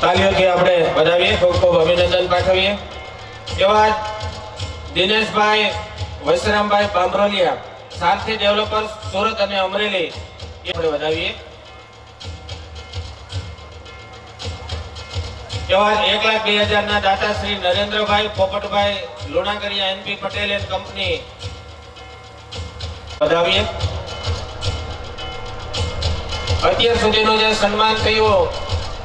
તાલીઓથી આપણે વધાવીએ, ખૂબ ખૂબ અભિનંદન પાઠવીએ। એવા દિનેશભાઈ વૈશ્રામભાઈ બાંભરોલિયા, સારથી ડેવલપર્સ, સુરત અને અમરેલી, આપણે વધાવીએ। એવા 1,02,000 ના દાતા Shri Narendrabhai Popatbhai Lunagariya NP Patel and company, વધાવીએ। અત્યાર સુધીનું જે સન્માન થયું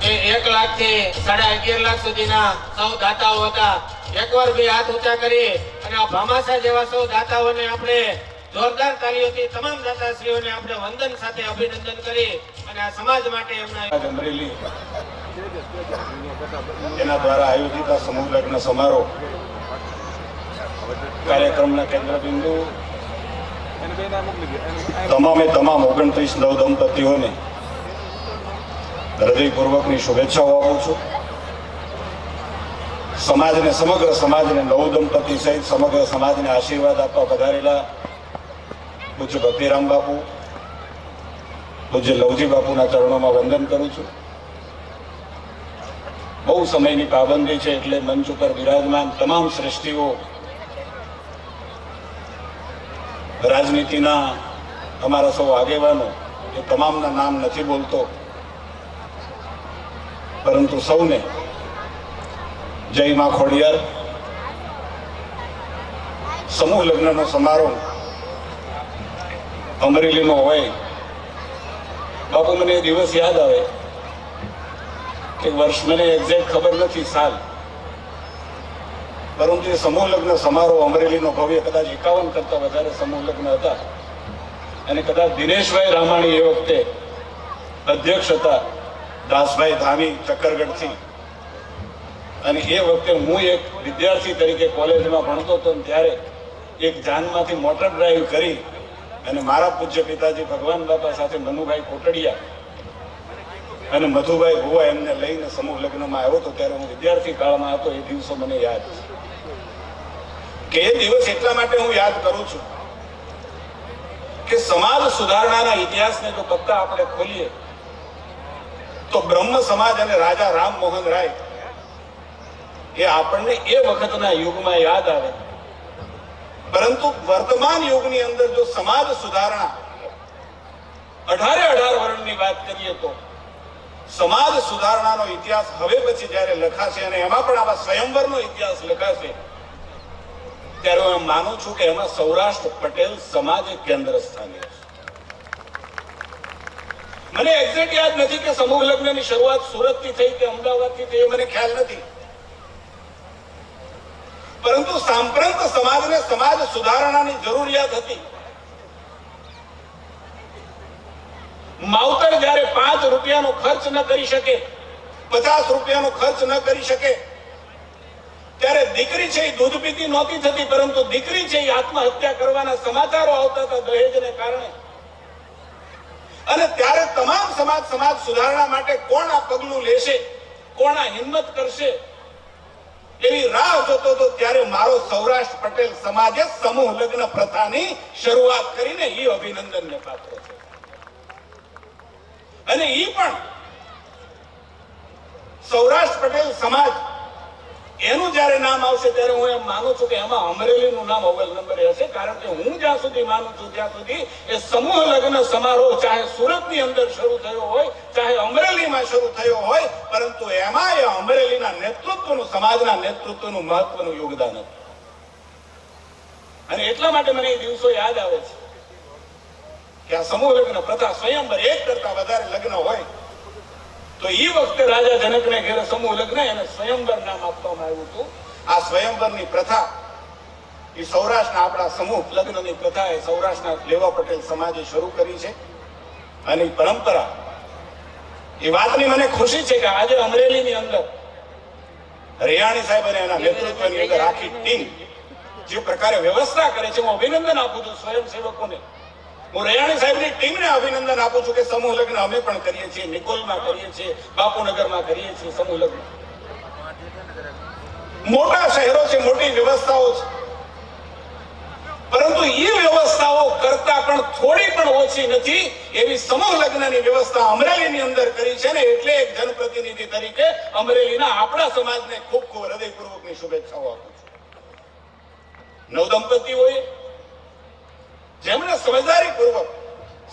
એ 1 લાખથી 11.5 લાખ સુધીના સૌ દાતાઓ હતા। એકવાર બે હાથ ઊંચા કરી અને આ ભામાસા જેવા સૌ દાતાઓને આપણે જોરદાર તાલીઓથી તમામ દાતાશ્રીઓને આપણે વંદન સાથે અભિનંદન કરી અને આ સમાજ માટે એમના અમરેલી એના દ્વારા આયોજિત આ સમૂહ લગ્ન સમારોહ કાર્યક્રમના કેન્દ્રબિંદુ તમામે તમામ 29 નવ દંપતીઓને હૃદયપૂર્વકની શુભેચ્છાઓ આપું છું। સમાજને, સમગ્ર સમાજને, નવ દંપતી સહિત સમગ્ર સમાજને આશીર્વાદ આપવા પધારેલા પૂજ્ય ભક્તિરામ બાપુ, પૂજ્ય લવજી બાપુના ચરણોમાં વંદન કરું છું। બહુ સમયની પાબંદી છે એટલે મંચ ઉપર બિરાજમાન તમામ શ્રેષ્ઠીઓ, રાજનીતિના અમારા સૌ આગેવાનો, એ તમામના નામ નથી બોલતો, પરંતુ સૌને જય માં ખોડિયાર। સમૂહ લગ્નનો સમારોહ અમરેલીનો હોય, બાપુ મને એ દિવસ યાદ આવે કે વર્ષ મને એક્ઝેક્ટ ખબર નથી સાલ, પરંતુ એ સમૂહ લગ્ન સમારોહ અમરેલીનો ભવ્ય કદાચ 51 કરતા વધારે સમૂહ લગ્ન હતા અને કદાચ દિનેશભાઈ રામાણી એ વખતે અધ્યક્ષ હતા, દાસભાઈ ધામી ચક્કરગઢથી, અને એ વખતે હું એક વિદ્યાર્થી તરીકે કોલેજમાં ભણતો હતો ત્યારે એક જાનમાંથી મોટર ડ્રાઈવ કરી અને મારા પૂજ્ય પિતાજી ભગવાન બાપા સાથે મનુભાઈ કોટડિયા અને મધુભાઈ ભુવા એમને લઈને સમૂહ લગ્નમાં આવ્યો હતો। ત્યારે હું વિદ્યાર્થી કાળમાં હતો। એ દિવસો મને યાદ છે કે એ દિવસ એટલા માટે હું યાદ કરું છું કે સમાજ સુધારણાના ઇતિહાસને જો પત્તા આપણે ખોલીએ તો બ્રહ્મ સમાજ અને રાજા રામમોહન રાય એ આપણને એ વખતના યુગમાં યાદ આવે, પરંતુ વર્તમાન યુગની અંદર જો સમાજ સુધારણા 18 વર્ણની વાત કરીએ તો સમાજ સુધારણાનો ઇતિહાસ હવે પછી જયારે લખાશે અને એમાં પણ આવા સ્વયંવરનો ઇતિહાસ લખાશે ત્યારે હું માનું છું કે એમાં સૌરાષ્ટ્ર પટેલ સમાજ કેન્દ્ર સ્થાને છે। મને એક્ઝેક્ટ યાદ નથી કે સમૂહ લગ્નની શરૂઆત સુરતથી થઈ કે અમદાવાદથી થઈ, મને ખ્યાલ નથી, પરંતુ સાંપ્રત સમાજને સમાજ સુધારણાની જરૂરિયાત હતી। માવતર જયારે 5 રૂપિયાનો ખર્ચ ન કરી શકે, 50 રૂપિયાનો ખર્ચ ન કરી શકે, ત્યારે દીકરી છે એ દૂધ પીતી નહોતી થતી, પરંતુ દીકરી છે એ આત્મહત્યા કરવાના સમાચારો આવતા હતા દહેજને કારણે। અને ત્યારે તમામ સમાજ સુધારણા માટે કોણ આ પગલું લેશે, કોણ આ હિંમત કરશે એવી રાહ જોતો હતો। ત્યારે મારો સૌરાષ્ટ્ર પટેલ સમાજે સમૂહ લગ્ન પ્રથાની શરૂઆત કરીને એ અભિનંદનને પાત્ર છે। અને એ પણ સૌરાષ્ટ્ર પટેલ સમાજ એનું જયારે નામ આવશે ત્યારે હું એમ માનું છું કે એમાં અમરેલીનું નામ અવ્વલ નંબરે હશે, કારણ કે હું જ્યાં સુધી માનું છું ત્યાં સુધી એ સમૂહ લગ્ન સમારોહ ચાહે સુરતની અંદર શરૂ થયો હોય, ચાહે અમરેલીમાં શરૂ થયો હોય, પરંતુ એમાં એ અમરેલીના નેતૃત્વનું, સમાજના નેતૃત્વનું મહત્વનું યોગદાન હતું। અને એટલા માટે મને એ દિવસો યાદ આવે છે કે આ સમૂહ લગ્ન પ્રથા, સ્વયંવર, 1 કરતા વધારે લગ્ન હોય તો એ વખતે રાજા જનકને ઘેરે સમૂહ લગ્ન એને સ્વયંવર નામ આપવામાં આવ્યું હતું। આ સ્વયંવરની પ્રથા એ સૌરાષ્ટ્રના આપણા સમૂહ લગ્નની પ્રથા એ સૌરાષ્ટ્રના લેવા પટેલ સમાજે શરૂ કરી છે। અને પરંપરા, એ વાતની મને ખુશી છે કે આજે અમરેલીની અંદર રૈયાણી સાહેબ અને એના નેતૃત્વની અંદર આખી ટીમ જે પ્રકારે વ્યવસ્થા કરે છે, હું અભિનંદન આપું છું સ્વયંસેવકોને। હું રૈયાણી સાહેબની ટીમને અભિનંદન આપું છું કે સમૂહ લગ્ન અમે પણ કરીએ છીએ, નિકોલમાં કરીએ છીએ, બાપુનગરમાં કરીએ છીએ સમૂહ લગ્ન। મોટા શહેરો છે, મોટી વ્યવસ્થાઓ છે, પરંતુ એ વ્યવસ્થાઓ કરતા પણ થોડી પણ ઓછી નથી એવી સમૂહ લગ્નની વ્યવસ્થા અમરેલીની અંદર કરી છે ને એટલે એક જનપ્રતિનિધિ તરીકે અમરેલીના આપણા સમાજને ખૂબ ખૂબ હૃદયપૂર્વકની શુભેચ્છાઓ આપું છું. નવદંપતિઓએ જેમણે સમજદારીપૂર્વક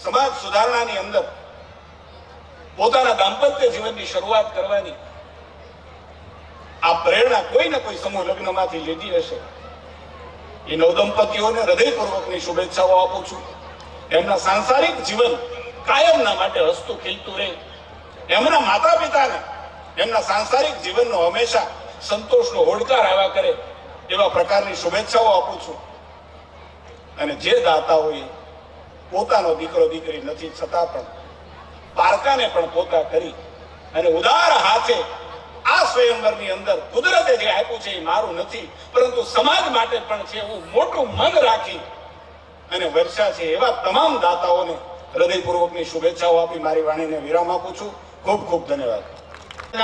સમાજ સુધારણાની અંદર પોતાના દાંપત્ય જીવનની શરૂઆત કરવાની આ પ્રેરણા કોઈ ને કોઈ સમૂહ લગ્નમાંથી લીધી હશે. એ નવદંપતિઓને હૃદયપૂર્વકની શુભેચ્છાઓ આપું છું. એમના સાંસારિક જીવન કાયમના માટે હસતું ખીલતું રહે. એમના માતા પિતાને એમના સાંસારિક જીવનનો હંમેશા સંતોષનો હોડકાર આવ્યા કરે એવા પ્રકારની શુભેચ્છાઓ આપું છું. અને જે દાતાઓએ પોતાનો દીકરો દીકરી નથી છતાં પણ પારકાને પણ પોતા કરી અને ઉદાર હાથે આ સ્વયંવરની અંદર કુદરતે જે આપ્યું છે એ મારું નથી પરંતુ સમાજ માટે પણ છે એવું મોટું મન રાખી અને વર્ષા છે એવા તમામ દાતાઓને હૃદયપૂર્વકની શુભેચ્છાઓ આપી મારી વાણીને વિરામ આપું છું. ખૂબ ખૂબ ધન્યવાદ.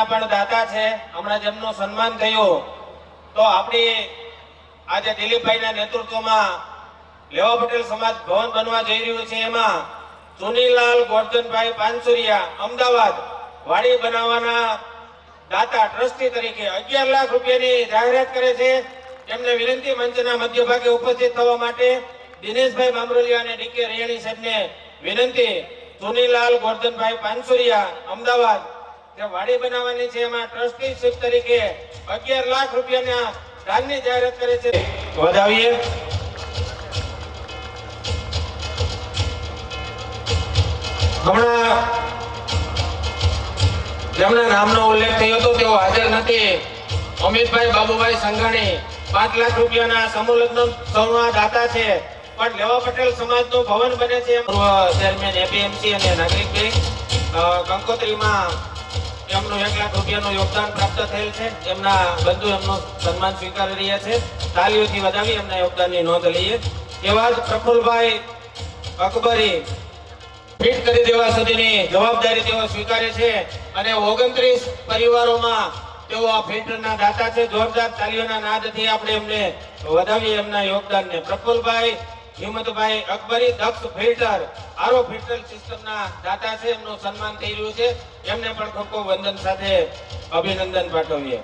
પણ દાતા છે, હમણાં જેમનું સન્માન થયું તો આપણી આજે દિલીપભાઈના નેતૃત્વમાં લેવા પટેલ સમાજ ભવન બનવા જઈ રહ્યું છે. એમાં ચુનીલાલ ગોરધનભાઈ પાનસુરિયા અમદાવાદ વાડી બનાવવાના દાતા ટ્રસ્ટી તરીકે 11 લાખ રૂપિયાની જાહેરાત કરે છે. એમને વિનંતી મંચના મધ્ય ભાગે ઉપસ્થિત થવા માટે દિનેશભાઈ બામરોલિયા અને ડીકે રૈયાણી સાહેબને વિનંતી. ચુનીલાલ ગોરધનભાઈ પાનસુરિયા અમદાવાદ જે વાડી બનાવવાની છે એમાં ટ્રસ્ટીશીપ તરીકે 11 લાખ રૂપિયાના દાનની જાહેરાત કરે છે. વધાવીએ. હમણાં જેમના નામનો ઉલ્લેખ થયો હતો તેઓ હાજર નથી. અમિતભાઈ બાબુભાઈ સંઘાણી 5 લાખ રૂપિયાના સમૂહ લગ્ન સૌના દાતા છે. પણ લેવા પટેલ સમાજનું ભવન બને છે. ચેરમેન એપીએમસી અને નાગરિક બેંક કંકોત્રીમાં એમનું 1 લાખ રૂપિયાનું યોગદાન પ્રાપ્ત થયેલ છે. એમના બંધુ એમનું સન્માન સ્વીકારી રહ્યા છે. તાલીઓથી વધાવી એમના યોગદાનની નોંધ લઈએ. એવા જ પ્રફુલભાઈ અકબરી ફીટ કરી દેવા સુધીની જવાબદારી તેઓ સ્વીકારે છે અને 29 પરિવારોમાં તેઓ આ ફિલ્ટરના દાતા છે. જોરદાર તાલીઓના નાદથી આપણે એમને વધાવીએ એમના યોગદાનને. પ્રફુલભાઈ હિંમતભાઈ અકબરી દક્ષ ફિલ્ટર આરો ફિલ્ટર સિસ્ટમના દાતા છે. એમનું સન્માન થઈ રહ્યું છે. એમને પણ ખૂબ ખૂબ વંદન સાથે અભિનંદન પાઠવીએ.